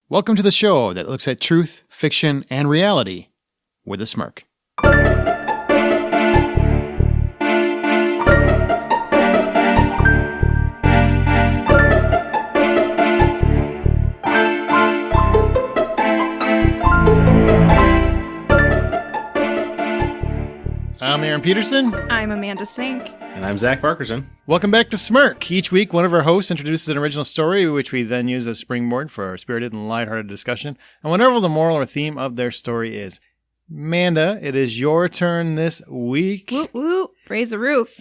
Welcome to the show that looks at truth, fiction, and reality with a smirk. I'm Aaron Peterson. I'm Amanda Sink. And I'm Zach Parkerson. Welcome back to Smirk. Each week, one of our hosts introduces an original story, which we then use as springboard for our spirited and lighthearted discussion, and whatever the moral or theme of their story is. Amanda, it is your turn this week. Woo woo. Raise the roof.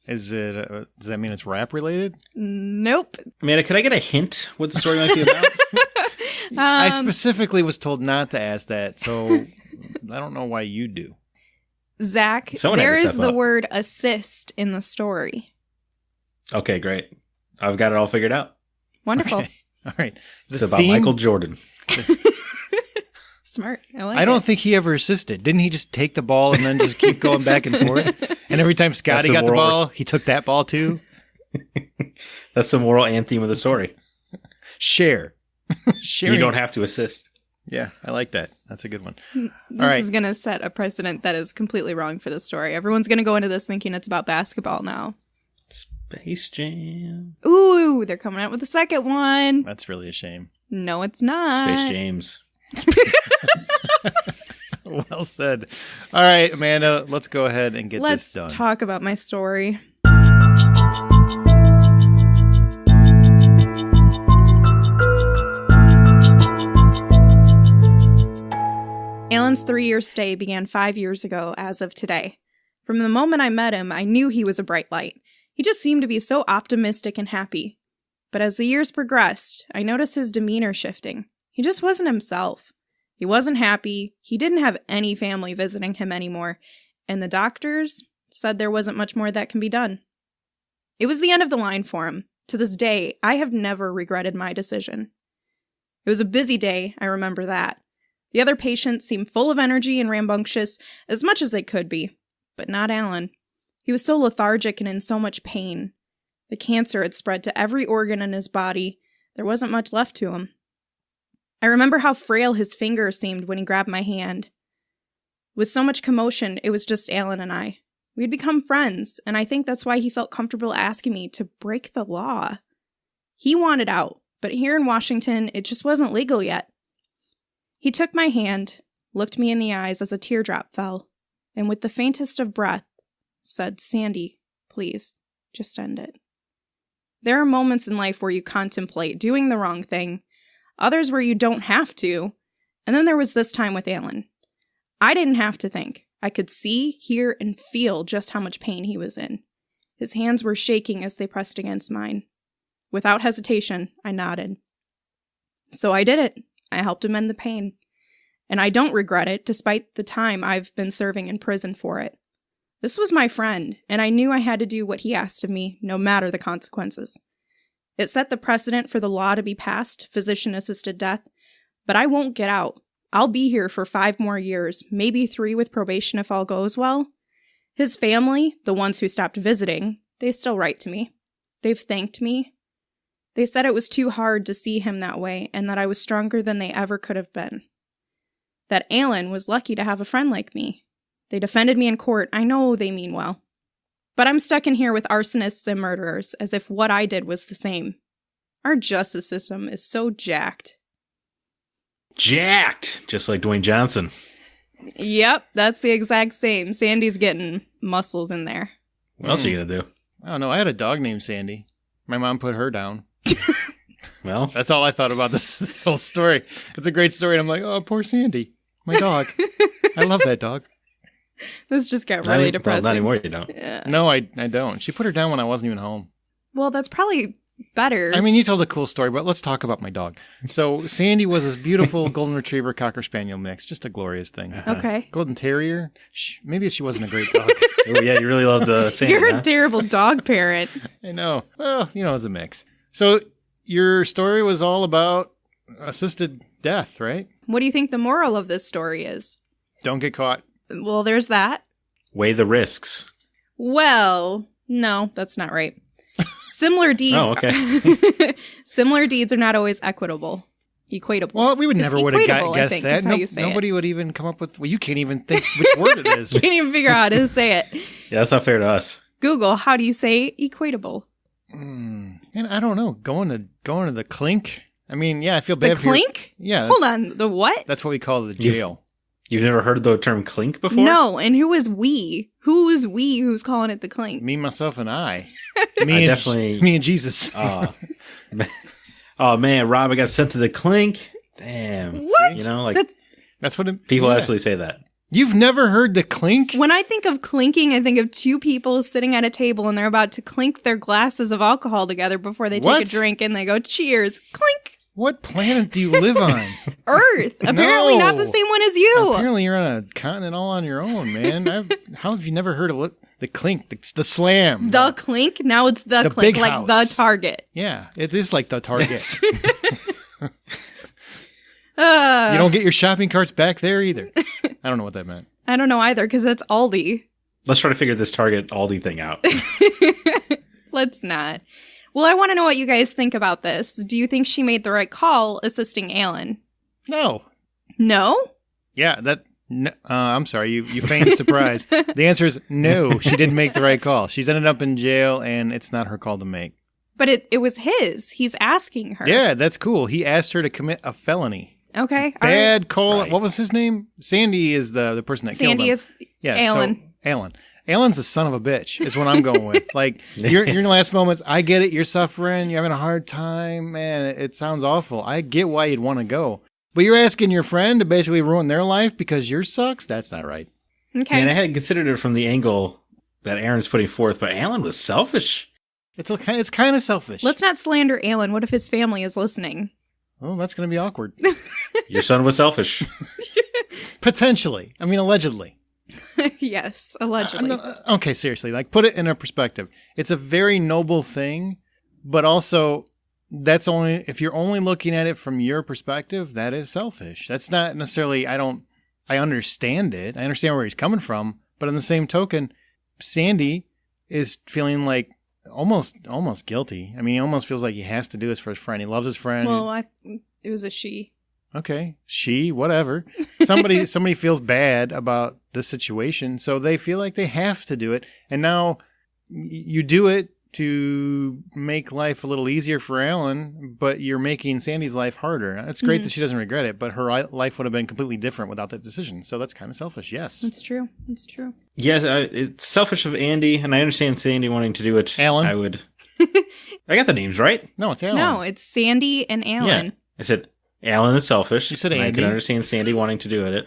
Is it? Does that mean it's rap related? Nope. Amanda, could I get a hint what the story might be about? I specifically was told not to ask that, so I don't know why you do. Zach, there is the word assist in the story. Okay, great. I've got it all figured out. Wonderful. Okay. All right. It's about Michael Jordan. Smart. I don't think he ever assisted. Didn't he just take the ball and then just keep going back and forth? And every time Scotty got the ball, he took that ball too? That's the moral and theme of the story. Share. You don't have to assist. Yeah, I like that. That's a good one. This is going to set a precedent that is completely wrong for the story. Everyone's going to go into this thinking it's about basketball now. Space Jam. Ooh, they're coming out with the second one. That's really a shame. No, it's not. Space James. Well said. All right, Amanda, let's go ahead and get this done. Let's talk about my story. Alan's 3-year stay began 5 years ago as of today. From the moment I met him, I knew he was a bright light. He just seemed to be so optimistic and happy. But as the years progressed, I noticed his demeanor shifting. He just wasn't himself. He wasn't happy. He didn't have any family visiting him anymore. And the doctors said there wasn't much more that can be done. It was the end of the line for him. To this day, I have never regretted my decision. It was a busy day, I remember that. The other patients seemed full of energy and rambunctious, as much as they could be. But not Alan. He was so lethargic and in so much pain. The cancer had spread to every organ in his body. There wasn't much left to him. I remember how frail his fingers seemed when he grabbed my hand. With so much commotion, it was just Alan and I. We had become friends, and I think that's why he felt comfortable asking me to break the law. He wanted out, but here in Washington, it just wasn't legal yet. He took my hand, looked me in the eyes as a teardrop fell, and with the faintest of breath, said, "Sandy, please, just end it." There are moments in life where you contemplate doing the wrong thing, others where you don't have to, and then there was this time with Alan. I didn't have to think. I could see, hear, and feel just how much pain he was in. His hands were shaking as they pressed against mine. Without hesitation, I nodded. So I did it. I helped him end the pain. And I don't regret it, despite the time I've been serving in prison for it. This was my friend, and I knew I had to do what he asked of me, no matter the consequences. It set the precedent for the law to be passed, physician-assisted death, but I won't get out. I'll be here for 5 more years, maybe 3 with probation if all goes well. His family, the ones who stopped visiting, they still write to me. They've thanked me. They said it was too hard to see him that way and that I was stronger than they ever could have been. That Alan was lucky to have a friend like me. They defended me in court. I know they mean well. But I'm stuck in here with arsonists and murderers as if what I did was the same. Our justice system is so jacked. Jacked! Just like Dwayne Johnson. Yep, that's the exact same. Sandy's getting muscles in there. What else are you gonna do? I don't know. I had a dog named Sandy. My mom put her down. Well, that's all I thought about this whole story. It's a great story. And I'm like, oh, poor Sandy. My dog. I love that dog. This just got really depressing. Well, not anymore, you don't. Yeah. No, I don't. She put her down when I wasn't even home. Well, that's probably better. I mean, you told a cool story, but let's talk about my dog. So Sandy was this beautiful golden retriever cocker spaniel mix. Just a glorious thing. Okay. Golden terrier. Maybe she wasn't a great dog. Oh, yeah, you really loved Sandy. You're a terrible dog parent. I know. Well, it was a mix. So your story was all about assisted death, right? What do you think the moral of this story is? Don't get caught. Well, there's that. Weigh the risks. Well, no, that's not right. Similar deeds. Oh, okay. Similar deeds are not always equitable. Equatable. Well, we would It's never would have equatable, I guessed think, that. is how you say Nobody would even come up with. Well, you can't even think which word it is. Can't even figure out how to say it. Yeah, that's not fair to us. Google, how do you say equatable? And I don't know. Going to the clink. I mean, yeah, I feel The bad. clink? Yeah. Hold on. The what? That's what we call the jail. You've never heard the term clink before? No. And who is we? Who is we who's calling it the clink? Me, myself, and I. Me and Jesus. Oh man, Rob, I got sent to the clink. Damn. What? You know, like That's what people actually say that. You've never heard the clink? When I think of clinking, I think of two people sitting at a table and they're about to clink their glasses of alcohol together before they take What? a drink and they go, cheers, clink. What planet do you live on? Earth. Apparently not the same one as you. Apparently you're on a continent all on your own, man. How have you never heard of the clink, the slam? The clink? Now it's the clink, big like house. the Target. Yeah, it is like the Target. You You don't get your shopping carts back there either. I don't know what that meant. I don't know either, because that's Aldi. Let's try to figure this Target Aldi thing out. Let's not. Well, I want to know what you guys think about this. Do you think she made the right call assisting Alan? No. No? Yeah, I'm sorry, you feigned surprise. The answer is no, she didn't make the right call. She's ended up in jail, and it's not her call to make. But it was his. He's asking her. Yeah, that's cool. He asked her to commit a felony. Okay. Bad call. Right. What was his name? Sandy is the person that killed him. Sandy is Alan. So, Alan. Alan's the son of a bitch is what I'm going with. Like, you're in your last moments. I get it. You're suffering. You're having a hard time. Man, it sounds awful. I get why you'd want to go. But you're asking your friend to basically ruin their life because yours sucks? That's not right. Okay. Man, I hadn't considered it from the angle that Aaron's putting forth, but Alan was selfish. It's kind of selfish. Let's not slander Alan. What if his family is listening? Oh, that's going to be awkward. Your son was selfish. Potentially. I mean, allegedly. Yes, allegedly. Okay, seriously. Like, put it in a perspective. It's a very noble thing, but also that's only if you're only looking at it from your perspective, that is selfish. That's not necessarily I understand it. I understand where he's coming from, but on the same token, Sandy is feeling like almost guilty. I mean, he almost feels like he has to do this for his friend. He loves his friend. Well, it was a she. Okay, whatever. Somebody feels bad about this situation, so they feel like they have to do it. And now you do it to make life a little easier for Alan, but you're making Sandy's life harder. It's great that she doesn't regret it, but her life would have been completely different without that decision. So that's kind of selfish, yes. It's true. It's true. Yes, it's selfish of Andy, and I understand Sandy wanting to do it. Alan? I would. I got the names right. No, it's Alan. No, it's Sandy and Alan. Yeah. I said Alan is selfish. You said and I Andy. can understand Sandy wanting to do it.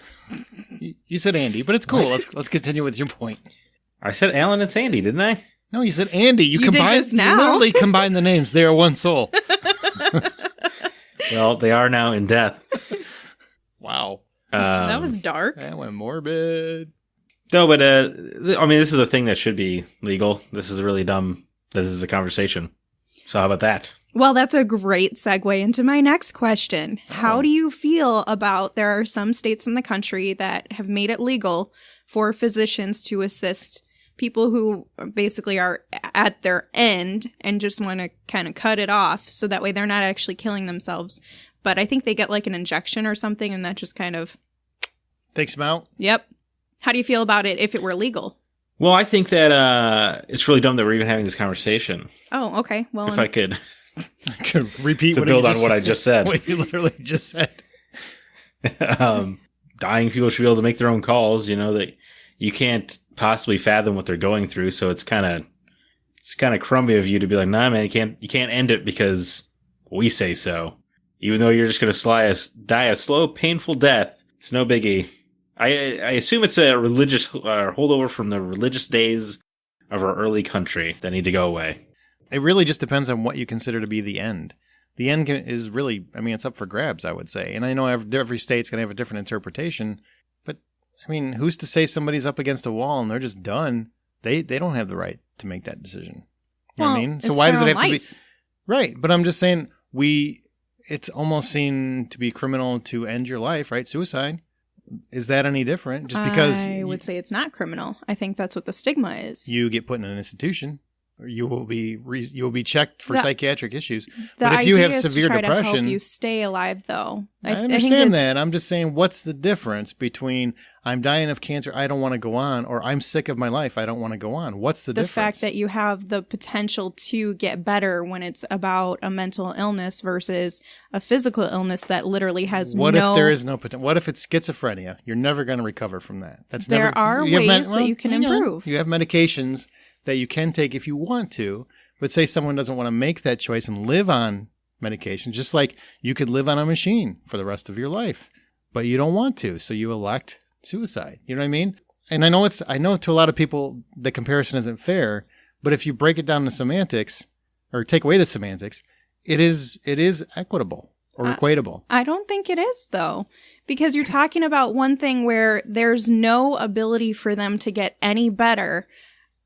You said Andy, but it's cool. Let's continue with your point. I said Alan and Sandy, didn't I? No, you said Andy. You did just now. You literally combined the names. They are one soul. Well, they are now in death. Wow. That was dark. That went morbid. No, but I mean, this is a thing that should be legal. This is really dumb that this is a conversation. So how about that? Well, that's a great segue into my next question. How do you feel about there are some states in the country that have made it legal for physicians to assist people who basically are at their end and just want to kind of cut it off so that way they're not actually killing themselves. But I think they get like an injection or something and that just kind of takes them out. Yep. How do you feel about it if it were legal? Well, I think that it's really dumb that we're even having this conversation. Oh, okay. Well, If I could repeat to build on what I just said. What you literally just said. Dying people should be able to make their own calls. You know that you can't possibly fathom what they're going through, so it's kind of crummy of you to be like, nah, man, you can't end it because we say so. Even though you're just going to die a slow, painful death, it's no biggie. I assume it's a religious holdover from the religious days of our early country that need to go away. It really just depends on what you consider to be the end. The end is really, I mean, it's up for grabs, I would say. And I know every state's going to have a different interpretation. But, I mean, who's to say somebody's up against a wall and they're just done? They don't have the right to make that decision. You know what I mean? So why does it have to be? Right. But I'm just saying, it's almost seen to be criminal to end your life, right? Suicide. Is that any different? Just because I would say it's not criminal. I think that's what the stigma is. You get put in an institution. you will be checked for psychiatric issues. The but if you have idea is severe to try depression, to help you stay alive, though. I understand that. I'm just saying, what's the difference between I'm dying of cancer, I don't want to go on, or I'm sick of my life, I don't want to go on? What's the difference? The fact that you have the potential to get better when it's about a mental illness versus a physical illness that literally has What if there is no potential? What if it's schizophrenia? You're never going to recover from that. There are ways that you can improve. You have medications that you can take if you want to, but say someone doesn't want to make that choice and live on medication, just like you could live on a machine for the rest of your life, but you don't want to, so you elect suicide. You know what I mean? And I know to a lot of people the comparison isn't fair, but if you break it down to semantics or take away the semantics, it is equitable or equatable. I don't think it is, though, because you're talking about one thing where there's no ability for them to get any better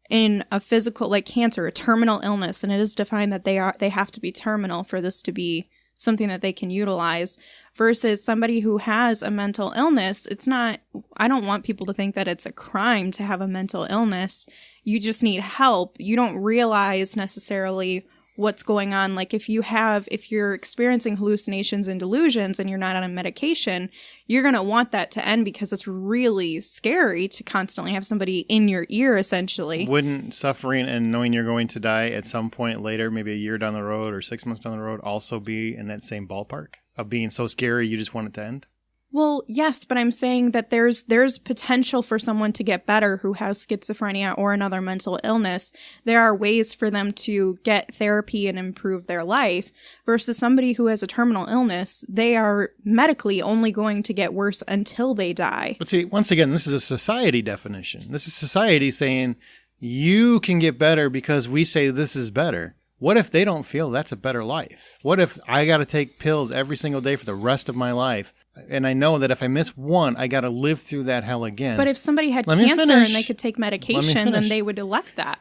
in a physical, like cancer, a terminal illness, and it is defined that they have to be terminal for this to be something that they can utilize, versus somebody who has a mental illness. It's not, I don't want people to think that it's a crime to have a mental illness. You just need help. You don't realize necessarily what's going on. Like if you're experiencing hallucinations and delusions and you're not on a medication, you're going to want that to end because it's really scary to constantly have somebody in your ear, essentially. Wouldn't suffering and knowing you're going to die at some point later, maybe a year down the road or 6 months down the road, also be in that same ballpark of being so scary you just want it to end? Well, yes, but I'm saying that there's potential for someone to get better who has schizophrenia or another mental illness. There are ways for them to get therapy and improve their life, versus somebody who has a terminal illness. They are medically only going to get worse until they die. But see, once again, this is a society definition. This is society saying you can get better because we say this is better. What if they don't feel that's a better life? What if I got to take pills every single day for the rest of my life? And I know that if I miss one, I got to live through that hell again. But if somebody had cancer and they could take medication, then they would elect that.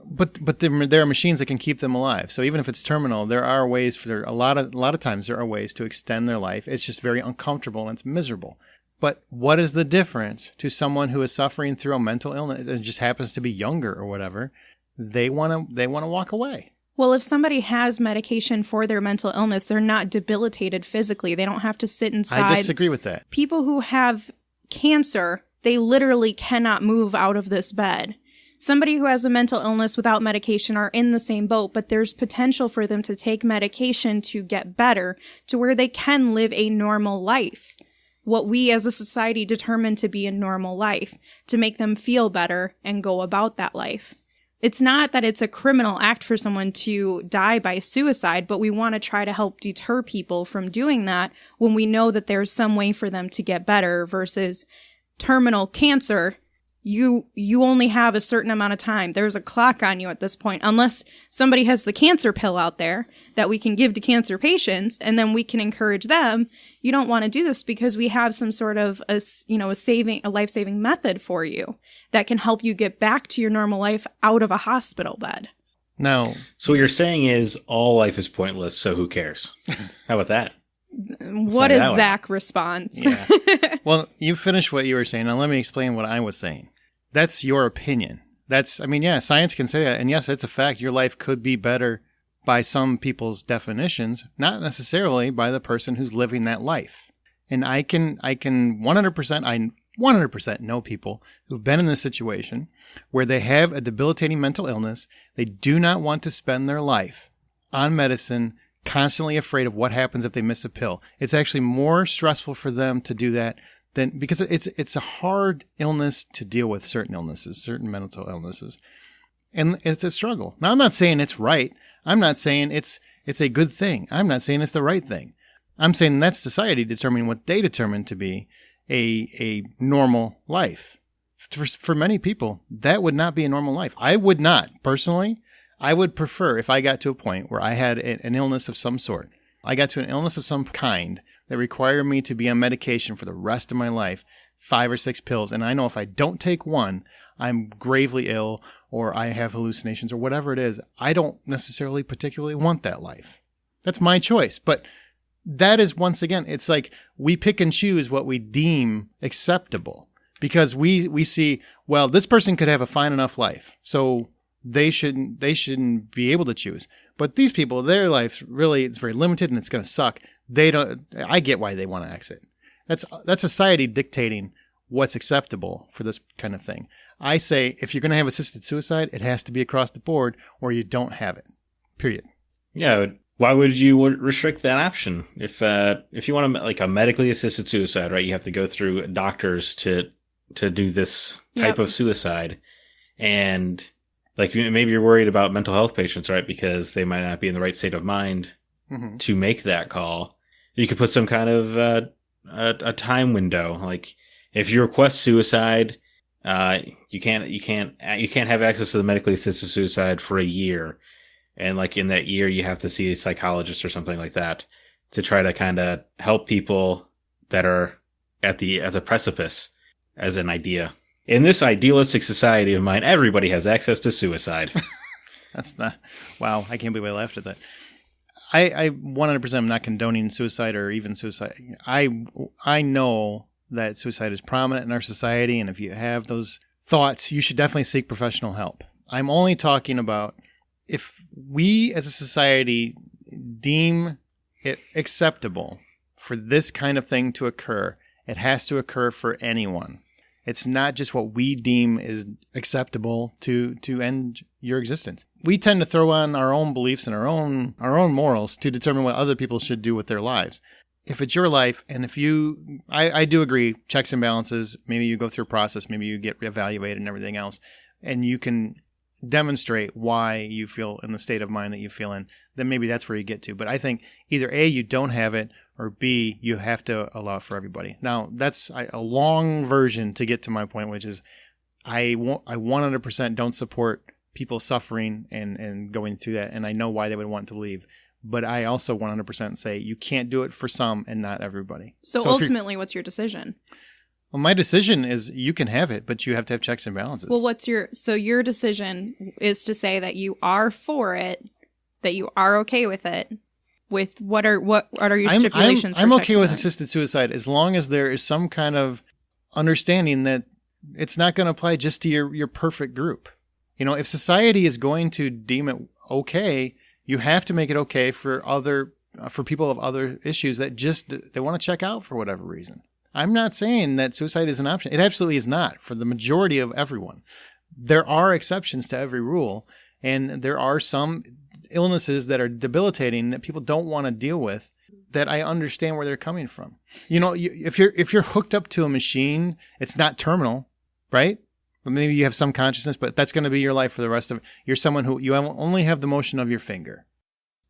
But there are machines that can keep them alive. So even if it's terminal, there are ways for a lot of times there are ways to extend their life. It's just very uncomfortable and it's miserable. But what is the difference to someone who is suffering through a mental illness and just happens to be younger or whatever? They want to walk away. Well, if somebody has medication for their mental illness, they're not debilitated physically. They don't have to sit inside. I disagree with that. People who have cancer, they literally cannot move out of this bed. Somebody who has a mental illness without medication are in the same boat, but there's potential for them to take medication to get better, to where they can live a normal life. What we as a society determine to be a normal life, to make them feel better and go about that life. It's not that it's a criminal act for someone to die by suicide, but we want to try to help deter people from doing that when we know that there's some way for them to get better, versus terminal cancer. You only have a certain amount of time. There's a clock on you at this point, unless somebody has the cancer pill out there that we can give to cancer patients, and then we can encourage them. You don't want to do this because we have some sort of a life-saving method for you that can help you get back to your normal life out of a hospital bed. No. So what you're saying is all life is pointless, so who cares? How about that? What is Zach's response? Yeah. Well, you finished what you were saying. Now let me explain what I was saying. That's your opinion. Science can say that. And yes, it's a fact. Your life could be better by some people's definitions, not necessarily by the person who's living that life. And I can 100% know people who've been in this situation where they have a debilitating mental illness. They do not want to spend their life on medicine, constantly afraid of what happens if they miss a pill. It's actually more stressful for them to do that because it's a hard illness to deal with, certain mental illnesses. And it's a struggle. Now, I'm not saying it's right. I'm not saying it's a good thing. I'm not saying it's the right thing. I'm saying that's society determining what they determine to be a normal life. For many people, that would not be a normal life. I would not. Personally, I would prefer if I got to a point where I had an illness of some sort. I got to an illness of some kind that required me to be on medication for the rest of my life, 5 or 6 pills. And I know if I don't take one, I'm gravely ill or I have hallucinations or whatever it is. I don't necessarily particularly want that life. That's my choice. But that is, once again, it's like we pick and choose what we deem acceptable because we see, well, this person could have a fine enough life. So they shouldn't be able to choose. But these people, their life really is very limited and it's going to suck. I get why they want to exit. That's society dictating what's acceptable for this kind of thing. I say if you're going to have assisted suicide, it has to be across the board or you don't have it. Period. Yeah. Why would you restrict that option? If you want to, like a medically assisted suicide, right? You have to go through doctors to do this type of suicide. And like maybe you're worried about mental health patients, right? Because they might not be in the right state of mind to make that call. You could put some kind of a time window. Like if you request suicide, you can't have access to the medically assisted suicide for a year. And like in that year, you have to see a psychologist or something like that to try to kind of help people that are at the precipice as an idea. In this idealistic society of mine, everybody has access to suicide. That's not, wow. I can't believe I laughed at that. I 100% am not condoning suicide or even suicide. I know that suicide is prominent in our society. And if you have those thoughts, you should definitely seek professional help. I'm only talking about if we as a society deem it acceptable for this kind of thing to occur, it has to occur for anyone. It's not just what we deem is acceptable to end your existence. We tend to throw on our own beliefs and our own morals to determine what other people should do with their lives. If it's your life, and if I do agree, checks and balances, maybe you go through a process, maybe you get reevaluated and everything else, and you can demonstrate why you feel in the state of mind that you feel in, then maybe that's where you get to. But I think either A, you don't have it, or B, you have to allow it for everybody. Now, that's a long version to get to my point, which is I 100% don't support people suffering and going through that, and I know why they would want to leave. But I also 100% say you can't do it for some and not everybody. So ultimately, what's your decision? Well, my decision is you can have it, but you have to have checks and balances. Well, your decision is to say that you are for it, that you are okay with it. With what are your stipulations? I'm okay with assisted suicide as long as there is some kind of understanding that it's not going to apply just to your perfect group. You know, if society is going to deem it okay, you have to make it okay for people of other issues that they want to check out for whatever reason. I'm not saying that suicide is an option. It absolutely is not for the majority of everyone. There are exceptions to every rule, and there are some illnesses that are debilitating that people don't want to deal with, that I understand where they're coming from. You know, if you're hooked up to a machine, it's not terminal, right? But maybe you have some consciousness, but that's going to be your life for the rest of it. You're someone who you only have the motion of your finger.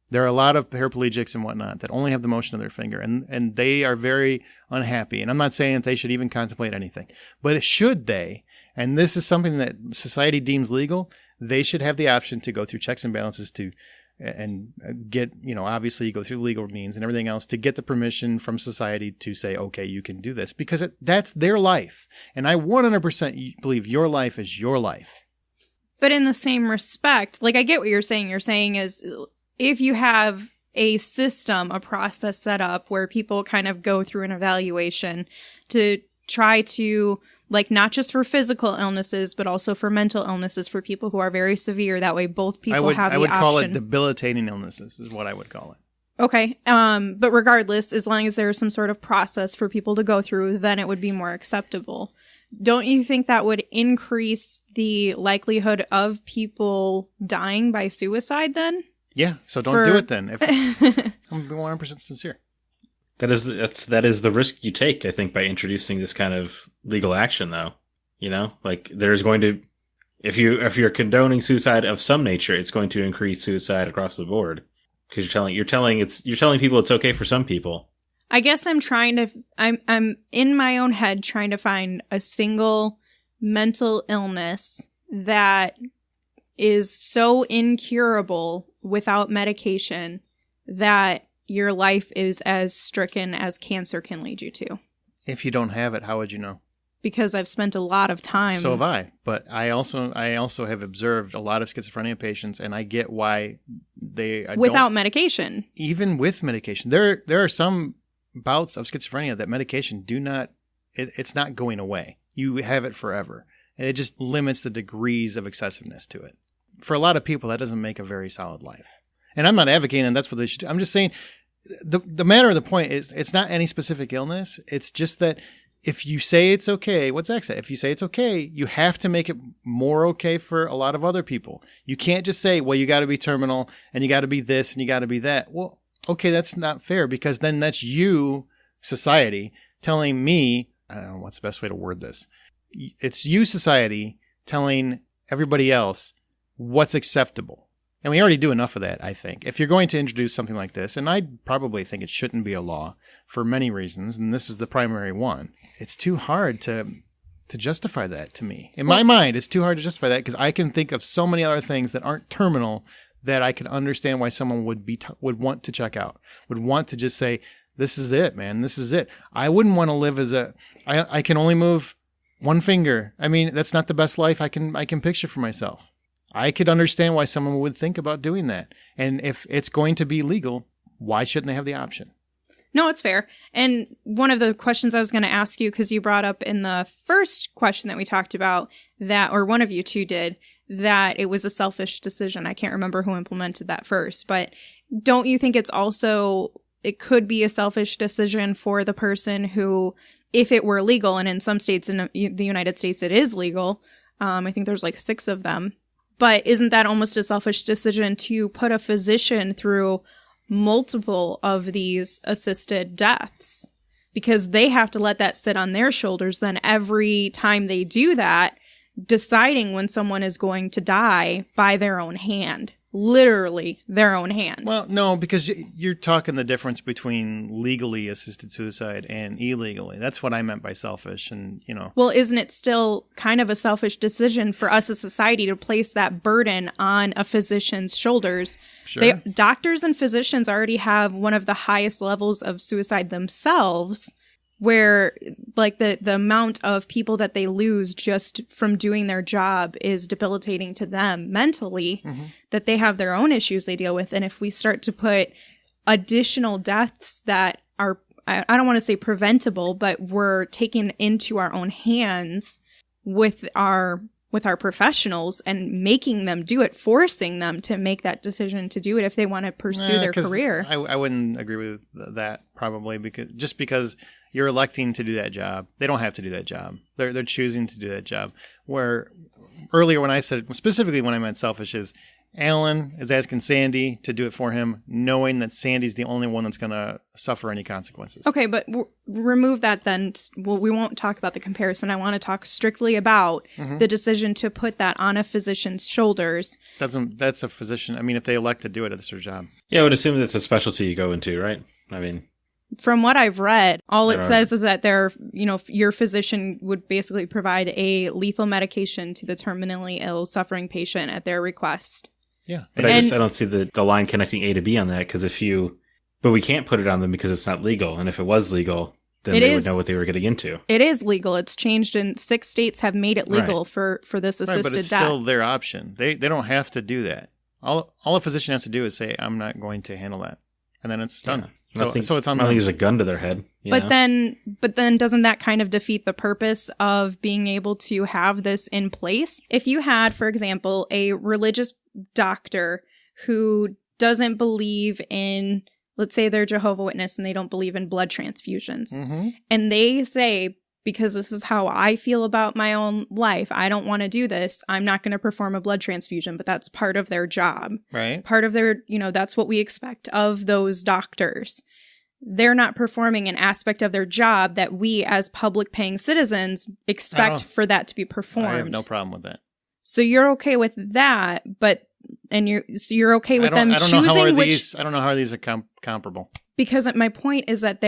There are a lot of paraplegics and whatnot that only have the motion of their finger, and they are very unhappy. And I'm not saying that they should even contemplate anything, but should they, and this is something that society deems legal, they should have the option to go through checks and balances and get, obviously you go through legal means and everything else to get the permission from society to say, okay, you can do this, because that's their life. And I 100% believe your life is your life. But in the same respect, like I get what you're saying. You're saying is if you have a system, a process set up where people kind of go through an evaluation to try to, like, not just for physical illnesses, but also for mental illnesses for people who are very severe. That way both people have the option. I would call it debilitating illnesses is what I would call it. Okay. But regardless, as long as there's some sort of process for people to go through, then it would be more acceptable. Don't you think that would increase the likelihood of people dying by suicide then? Yeah. So don't do it then. I'm 100% sincere. That is the risk you take, I think, by introducing this kind of legal action, though. Like there's going to, if you're condoning suicide of some nature, it's going to increase suicide across the board because you're telling people it's okay for some people. I guess I'm in my own head trying to find a single mental illness that is so incurable without medication that your life is as stricken as cancer can lead you to. If you don't have it, how would you know? Because I've spent a lot of time. So have I. But I also have observed a lot of schizophrenia patients, and I get why they without medication. Even with medication, there are some bouts of schizophrenia that medication it's not going away. You have it forever, and it just limits the degrees of excessiveness to it. for a lot of people, that doesn't make a very solid life. And I'm not advocating and that's what they should do. I'm just saying the matter of the point is it's not any specific illness. It's just that if you say it's okay, what's Zach said? If you say it's okay, you have to make it more okay for a lot of other people. You can't just say, well, you got to be terminal and you got to be this and you got to be that. Well, okay, that's not fair because then that's you, society, telling me, I don't know what's the best way to word this. It's you, society, telling everybody else what's acceptable. And we already do enough of that, I think. If you're going to introduce something like this, and I probably think it shouldn't be a law for many reasons, and this is the primary one, it's too hard to justify that to me. In my mind, it's too hard to justify that because I can think of so many other things that aren't terminal that I can understand why someone would want to check out, would want to just say, this is it, man, this is it. I wouldn't want to live as I can only move one finger. I mean, that's not the best life I can picture for myself. I could understand why someone would think about doing that. And if it's going to be legal, why shouldn't they have the option? No, it's fair. And one of the questions I was going to ask you, because you brought up in the first question that we talked about that, or one of you two did, that it was a selfish decision. I can't remember who implemented that first, but don't you think it could be a selfish decision for the person who, if it were legal, and in some states in the United States it is legal, I think there's like 6 of them, but isn't that almost a selfish decision to put a physician through multiple of these assisted deaths? Because they have to let that sit on their shoulders then every time they do that, deciding when someone is going to die by their own hand. Literally their own hand. Well, no, because you're talking the difference between legally assisted suicide and illegally. That's what I meant by selfish. And, Well, isn't it still kind of a selfish decision for us as society to place that burden on a physician's shoulders? Sure. Doctors and physicians already have one of the highest levels of suicide themselves, where like the amount of people that they lose just from doing their job is debilitating to them mentally, that they have their own issues they deal with. And if we start to put additional deaths that are, I don't want to say preventable, but we're taking into our own hands with our professionals and making them do it, forcing them to make that decision to do it if they want to pursue their career. I wouldn't agree with that probably because you're electing to do that job. They don't have to do that job. They're choosing to do that job. Where earlier when I said, specifically when I meant selfish, is Alan is asking Sandy to do it for him, knowing that Sandy's the only one that's going to suffer any consequences. Okay, but remove that then. Well, we won't talk about the comparison. I want to talk strictly about the decision to put that on a physician's shoulders. That's a physician. I mean, if they elect to do it, it's their job. Yeah, I would assume that's a specialty you go into, right? I mean, from what I've read, all it says is that your physician would basically provide a lethal medication to the terminally ill suffering patient at their request. Yeah. But I don't see the line connecting A to B on that, because but we can't put it on them because it's not legal. And if it was legal, then they would know what they were getting into. It is legal. It's changed, and 6 states have made it legal for this assisted death. But it's still their option. They don't have to do that. All a physician has to do is say, I'm not going to handle that. And then it's done. Yeah. So it's on. I think there's a gun to their head. But then doesn't that kind of defeat the purpose of being able to have this in place? If you had, for example, a religious doctor who doesn't believe in, let's say they're Jehovah's Witness and they don't believe in blood transfusions, and they say, because this is how I feel about my own life, I don't want to do this, I'm not going to perform a blood transfusion, but that's part of their job. Right. Part of their, that's what we expect of those doctors. They're not performing an aspect of their job that we as public paying citizens expect for that to be performed. I have no problem with that. So you're okay with that, you're okay with them choosing which... I don't know how these are comparable. Because my point is that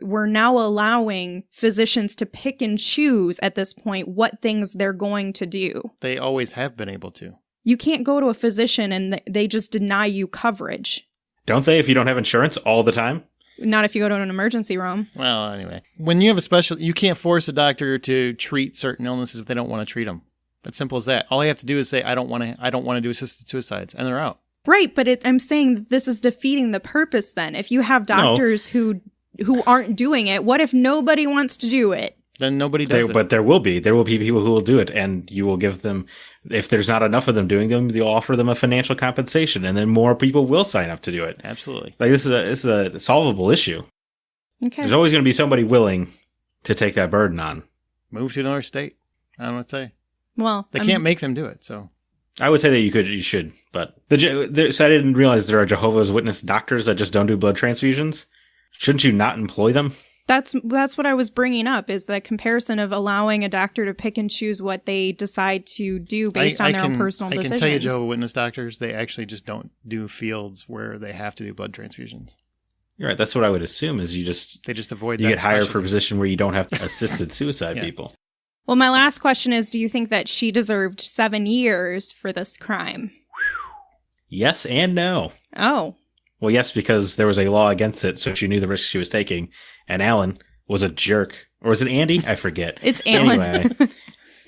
we're now allowing physicians to pick and choose at this point what things they're going to do. They always have been able to. You can't go to a physician and they just deny you coverage. Don't they, if you don't have insurance all the time? Not if you go to an emergency room. Well, anyway. When you have you can't force a doctor to treat certain illnesses if they don't want to treat them. It's simple as that. All you have to do is say, I don't want to do assisted suicides, and they're out. Right, but I'm saying this is defeating the purpose then. If you have doctors who aren't doing it, what if nobody wants to do it? Then nobody does it. But there will be people who will do it, and you will give them, if there's not enough of them doing them, you'll offer them a financial compensation, and then more people will sign up to do it. Absolutely. Like this is a solvable issue. Okay. There's always going to be somebody willing to take that burden on. Move to another state. I don't know what to say. Well, They can't make them do it, so. I would say that you should, but so I didn't realize there are Jehovah's Witness doctors that just don't do blood transfusions. Shouldn't you not employ them? That's what I was bringing up, is the comparison of allowing a doctor to pick and choose what they decide to do based on their own personal decisions. I can tell you Jehovah's Witness doctors, they actually just don't do fields where they have to do blood transfusions. You're right. That's what I would assume is they just avoid you that. Get hired for a position where you don't have assisted suicide people. Well, my last question is, do you think that she deserved 7 years for this crime? Yes and no. Oh. Well, yes, because there was a law against it, so she knew the risk she was taking. And Alan was a jerk. Or was it Andy? I forget. It's Alan. Anyway,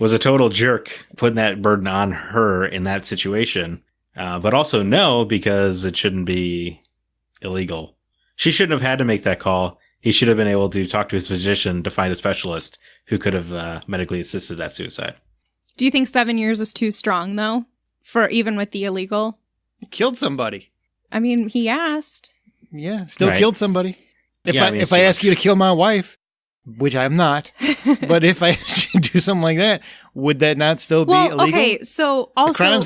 was a total jerk putting that burden on her in that situation. But also no, because it shouldn't be illegal. She shouldn't have had to make that call. He should have been able to talk to his physician to find a specialist who could have medically assisted that suicide. Do you think 7 years is too strong, though? For even with the illegal? Killed somebody. I mean, he asked. Yeah, still killed somebody. If I ask you to kill my wife, which I'm not, but if I do something like that, would that not still be illegal? Okay, so also... Crime.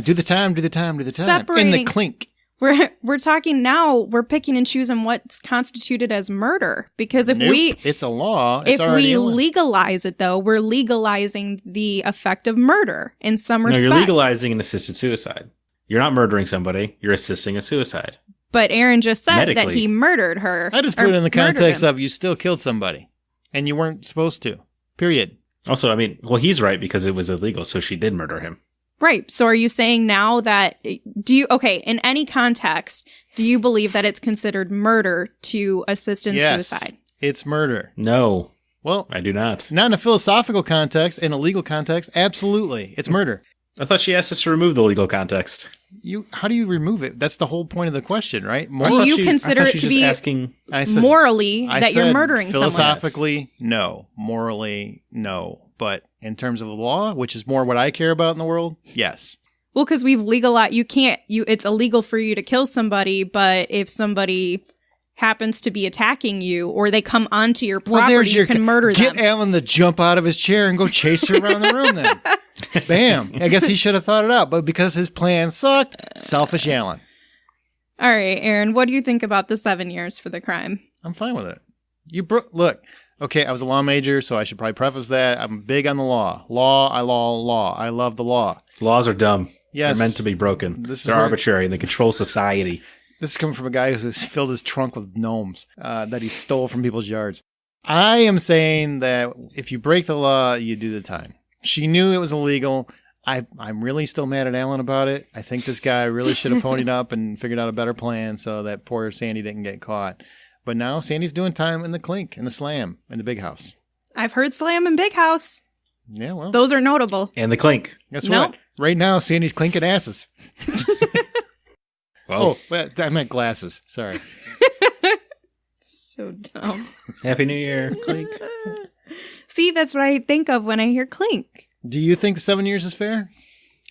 Do the time. In the clink. We're talking now, we're picking and choosing what's constituted as murder. Because it's a law. If we legalize it, though, we're legalizing the effect of murder in some respect. No, you're legalizing an assisted suicide. You're not murdering somebody. You're assisting a suicide. But Aaron just said that he murdered her. I just put it in the context of you still killed somebody. And you weren't supposed to. Period. Also, I mean, well, he's right because it was illegal, so she did murder him. Right. So are you saying now that, in any context, do you believe that it's considered murder to assist in suicide? It's murder. No. Well, I do not. Not in a philosophical context, in a legal context, absolutely. It's murder. I thought she asked us to remove the legal context. How do you remove it? That's the whole point of the question, right? Do you consider it to be morally that you're murdering someone? Philosophically, no. Morally, no. But in terms of the law, which is more what I care about in the world, yes. Well, because we've legalized, it's illegal for you to kill somebody, but if somebody happens to be attacking you or they come onto your property, you can murder them. Get Alan to jump out of his chair and go chase her around the room then. Bam. I guess he should have thought it out, but because his plan sucked, selfish Alan. All right, Aaron, what do you think about the 7 years for the crime? I'm fine with it. Look. Okay, I was a law major, so I should probably preface that. I'm big on the law. Law. I love the law. Laws are dumb. Yes. They're meant to be broken. They're arbitrary, and they control society. This is coming from a guy who's filled his trunk with gnomes that he stole from people's yards. I am saying that if you break the law, you do the time. She knew it was illegal. I'm really still mad at Alan about it. I think this guy really should have ponied up and figured out a better plan so that poor Sandy didn't get caught. But now Sandy's doing time in the clink, in the slam, in the big house. I've heard slam and big house. Yeah, well. Those are notable. And the clink. Guess what? Right now, Sandy's clinking asses. Well. Oh, I meant glasses. Sorry. So dumb. Happy New Year, clink. See, that's what I think of when I hear clink. Do you think 7 years is fair?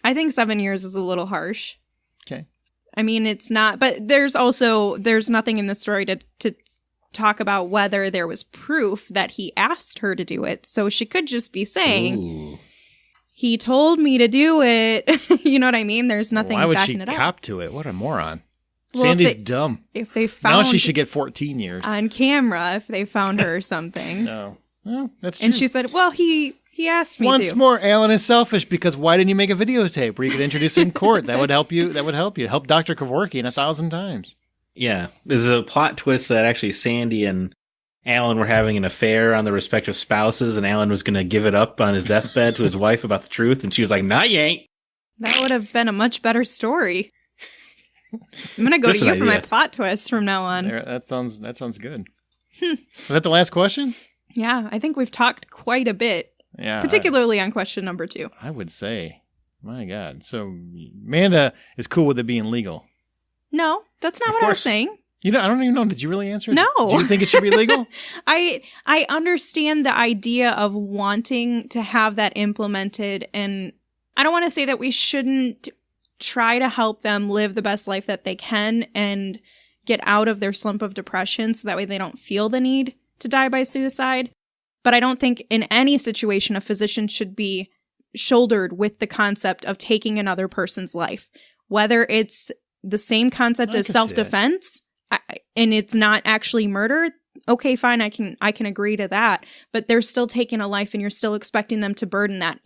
I think 7 years is a little harsh. Okay. I mean, it's not, but there's nothing in the story to talk about whether there was proof that he asked her to do it. So she could just be saying, Ooh. He told me to do it. You know what I mean? There's nothing backing it up. Why would she cop to it? What a moron. Well, Sandy's dumb. If they found... Now she should get 14 years. On camera, if they found her or something. No. Well, that's true. And she said, well, he asked me Once more, Alan is selfish because why didn't you make a videotape where you could introduce it in court? That would help you. Help Dr. Kevorkian 1,000 times. Yeah. There's a plot twist that actually Sandy and Alan were having an affair on their respective spouses, and Alan was going to give it up on his deathbed to his wife about the truth, and she was like, "Nah, you ain't." That would have been a much better story. I'm going to go to you for my plot twist from now on. That sounds good. Is that the last question? Yeah, I think we've talked quite a bit. Yeah. Particularly on question number 2. I would say. My God. So Amanda is cool with it being legal. No, that's not what I was saying. I don't even know. Did you really answer it? No. Do you think it should be legal? I understand the idea of wanting to have that implemented, and I don't want to say that we shouldn't try to help them live the best life that they can and get out of their slump of depression so that way they don't feel the need to die by suicide. But I don't think in any situation a physician should be shouldered with the concept of taking another person's life, whether it's the same concept as self-defense and it's not actually murder. Okay, fine, I can agree to that, but they're still taking a life and you're still expecting them to burden that.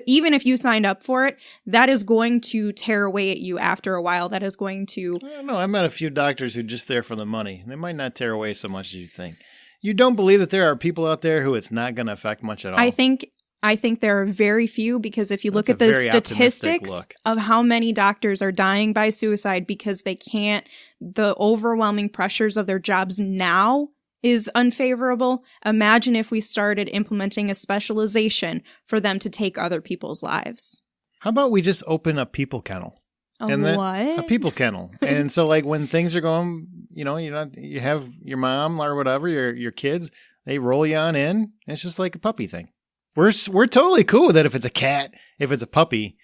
Even if you signed up for it, that is going to tear away at you after a while. That is going to... I don't know. I met a few doctors who are just there for the money. They might not tear away so much as you think. You don't believe that there are people out there who it's not going to affect much at all? I think there are very few, because if you look at the statistics of how many doctors are dying by suicide because they can't, the overwhelming pressures of their jobs now is unfavorable. Imagine if we started implementing a specialization for them to take other people's lives. How about we just open a people kennel? What? A people kennel. And so like when things are going, you have your mom or whatever, your kids, they roll you on in. It's just like a puppy thing. We're totally cool with it if it's a cat, if it's a puppy.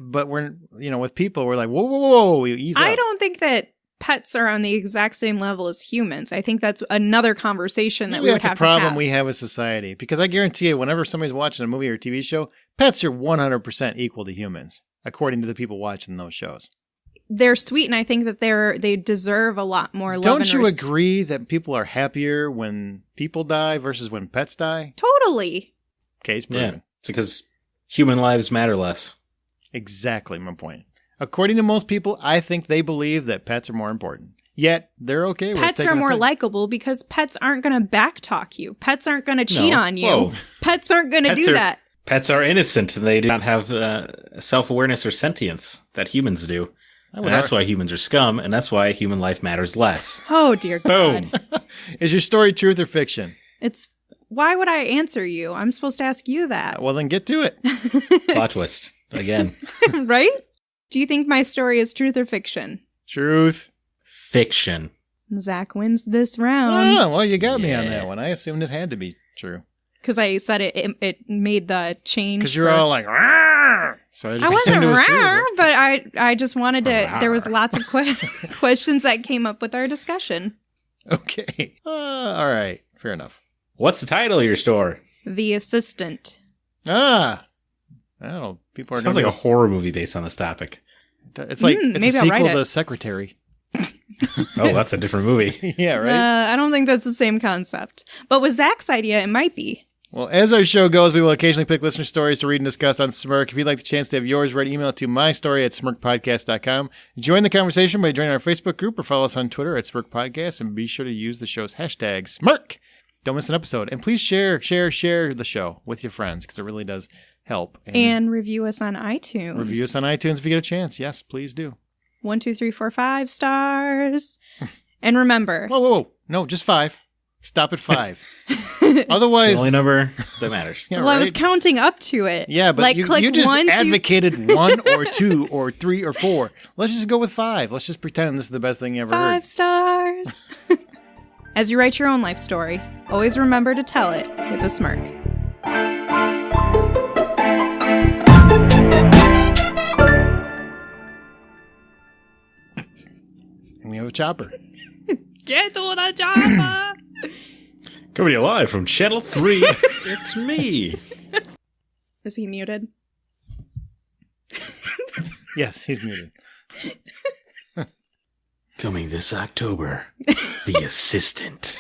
But we're, with people, we're like, whoa, ease up. I don't think that pets are on the exact same level as humans. I think that's another conversation that we would have to have. That's a problem we have as society. Because I guarantee you, whenever somebody's watching a movie or a TV show, pets are 100% equal to humans, according to the people watching those shows. They're sweet, and I think that they deserve a lot more love. Don't you agree that people are happier when people die versus when pets die? Totally. Case proven. Yeah, it's because human lives matter less. Exactly my point. According to most people, I think they believe that pets are more important. Yet, they're okay with pets are more likable because pets aren't going to backtalk you. Pets aren't going to cheat on you. Whoa. Pets aren't going to do that. Pets are innocent, and they do not have self-awareness or sentience that humans do. And that's why humans are scum, and that's why human life matters less. Oh, dear God. Boom. Is your story truth or fiction? Why would I answer you? I'm supposed to ask you that. Well, then get to it. Plot twist. Again. Right? Do you think my story is truth or fiction? Truth. Fiction. Zach wins this round. Oh, well, you got me on that one. I assumed it had to be true. Because I said it made the change. Because you're all like, Rawr! So I wasn't rare, but I just wanted to. There was lots of questions that came up with our discussion. Okay. All right. Fair enough. What's the title of your story? The Assistant. I don't know. People are sounds like a horror movie based on this topic. It's like it's a sequel to Secretary. Oh, that's a different movie. Yeah, right? I don't think that's the same concept. But with Zach's idea, it might be. Well, as our show goes, we will occasionally pick listener stories to read and discuss on Smirk. If you'd like the chance to have yours read, email it to mystory@smirkpodcast.com. Join the conversation by joining our Facebook group or follow us on Twitter @SmirkPodcast, and be sure to use the show's hashtag Smirk. Don't miss an episode. And please share the show with your friends, because it really does help. And review us on iTunes. Review us on iTunes if you get a chance. Yes, please do. 1, 2, 3, 4, 5 stars. And remember. Whoa. No, just 5. Stop at 5. Otherwise. It's the only number that matters. Yeah, well, right? I was counting up to it. Yeah, but you just advocated 1 or 2 or 3 or 4. Let's just go with 5. Let's just pretend this is the best thing you ever heard. 5 stars. As you write your own life story, always remember to tell it with a smirk. And we have a chopper. Get to the chopper! Coming to you live from Channel 3, it's me. Is he muted? Yes, he's muted. Coming this October, The Assistant.